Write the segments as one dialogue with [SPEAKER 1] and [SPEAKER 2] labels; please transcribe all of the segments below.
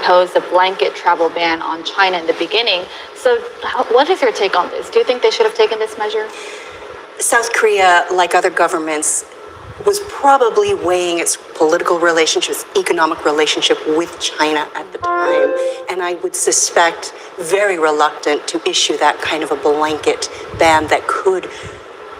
[SPEAKER 1] imposed a blanket travel ban on China in the beginning. So what is your take on this? Do you think they should have taken this measure?
[SPEAKER 2] South Korea, like other governments, was probably weighing its political relationships, economic relationship with China at the time. And I would suspect very reluctant to issue that kind of a blanket ban that could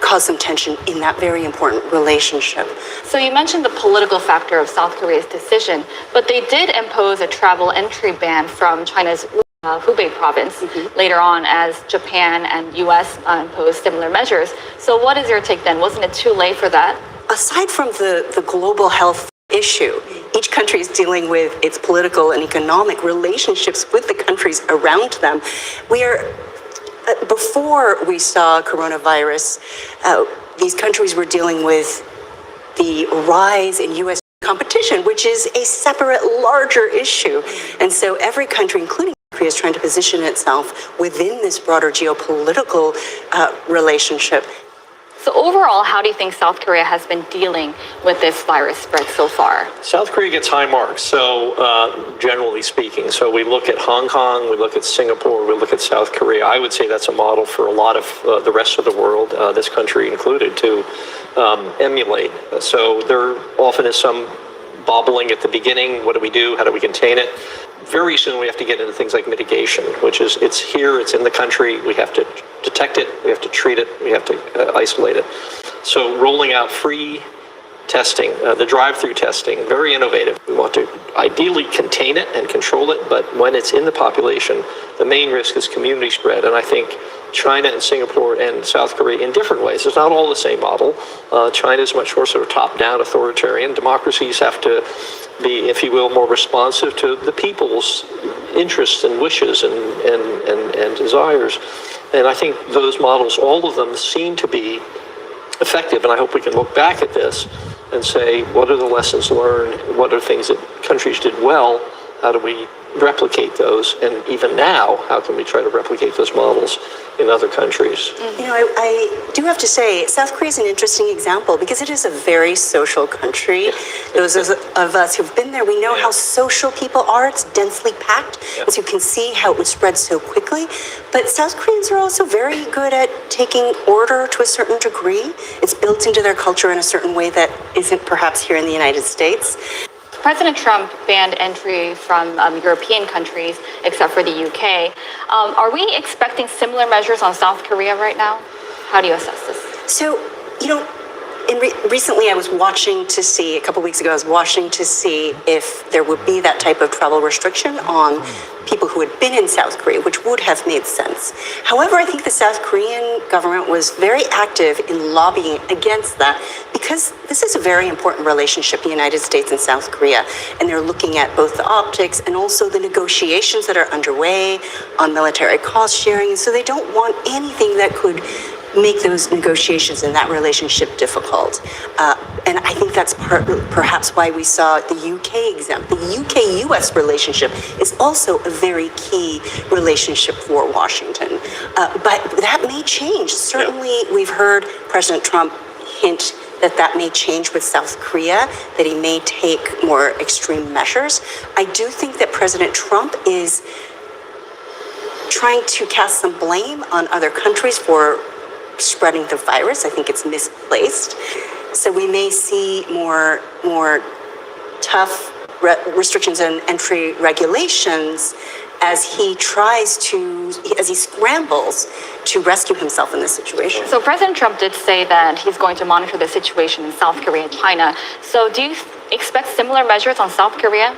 [SPEAKER 2] cause some tension in that very important relationship.
[SPEAKER 1] So you mentioned the political factor of South Korea's decision, but they did impose a travel entry ban from China's Hubei province later on as Japan and US imposed similar measures. So what is your take then? Wasn't it too late for that?
[SPEAKER 2] Aside from the global health issue, each country is dealing with its political and economic relationships with the countries around them. Before we saw coronavirus, these countries were dealing with the rise in U.S. competition, which is a separate, larger issue. And so every country, including Korea, is trying to position itself within this broader geopolitical relationship.
[SPEAKER 1] So overall, how do you think South Korea has been dealing with this virus spread so far?
[SPEAKER 3] South Korea gets high marks, so generally speaking. So we look at Hong Kong, we look at Singapore, we look at South Korea. I would say that's a model for a lot of the rest of the world, this country included, to emulate. So there often is some bobbling at the beginning. What do we do? How do we contain it? Very soon we have to get into things like mitigation, which is it's here, it's in the country, we have to detect it, we have to treat it, we have to isolate it. So rolling out free testing, the drive-through testing, very innovative. We want to ideally contain it and control it, but when it's in the population, the main risk is community spread. And I think China and Singapore and South Korea in different ways. It's not all the same model. China is much more sort of top-down authoritarian. Democracies have to be, if you will, more responsive to the people's interests and wishes and desires. And I think those models, all of them, seem to be effective. And I hope we can look back at this and say, what are the lessons learned? What are things that countries did well? How do we replicate those? And even now, how can we try to replicate those models in other countries?
[SPEAKER 2] You know, I do have to say, South Korea is an interesting example because it is a very social country. Those of us who've been there, we know how social people are. It's densely packed, as you can see how it would spread so quickly. But South Koreans are also very good at taking order to a certain degree. It's built into their culture in a certain way that isn't perhaps here in the United States.
[SPEAKER 1] President Trump banned entry from European countries, except for the UK. Are we expecting similar measures on South Korea right now? How do you assess this?
[SPEAKER 2] So, you know, recently I was watching to see, a couple weeks ago, I was watching to see if there would be that type of travel restriction on people who had been in South Korea, which would have made sense. However, I think the South Korean government was very active in lobbying against that because this is a very important relationship, the United States and South Korea, and they're looking at both the optics and also the negotiations that are underway on military cost sharing. So they don't want anything that could make those negotiations and that relationship difficult. And I think that's perhaps why we saw the UK example. The UK-US relationship is also a very key relationship for Washington. But that may change. Certainly, we've heard President Trump hint that may change with South Korea, that he may take more extreme measures. I do think that President Trump is trying to cast some blame on other countries for spreading the virus. I think it's misplaced. So we may see more tough restrictions and entry regulations as he scrambles to rescue himself in this situation.
[SPEAKER 1] So President Trump did say that he's going to monitor the situation in South Korea and China. So do you expect similar measures on South Korea?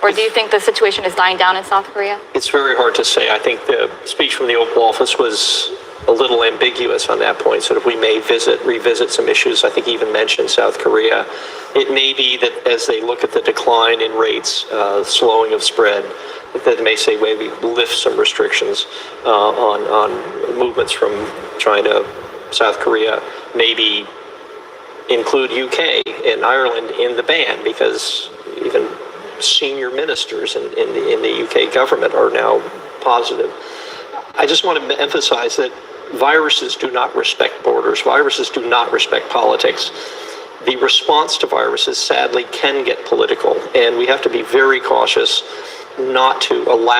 [SPEAKER 1] Or do you think the situation is dying down in South Korea?
[SPEAKER 3] It's very hard to say. I think the speech from the Oval Office was a little ambiguous on that point, so that we may revisit some issues. I think he even mentioned South Korea. It may be that as they look at the decline in rates, slowing of spread, that they may say maybe lift some restrictions on movements from China, South Korea, maybe include UK and Ireland in the ban, because even senior ministers in the UK government are now positive. I just want to emphasize that viruses do not respect borders. Viruses do not respect politics. The response to viruses, sadly, can get political, and we have to be very cautious not to allow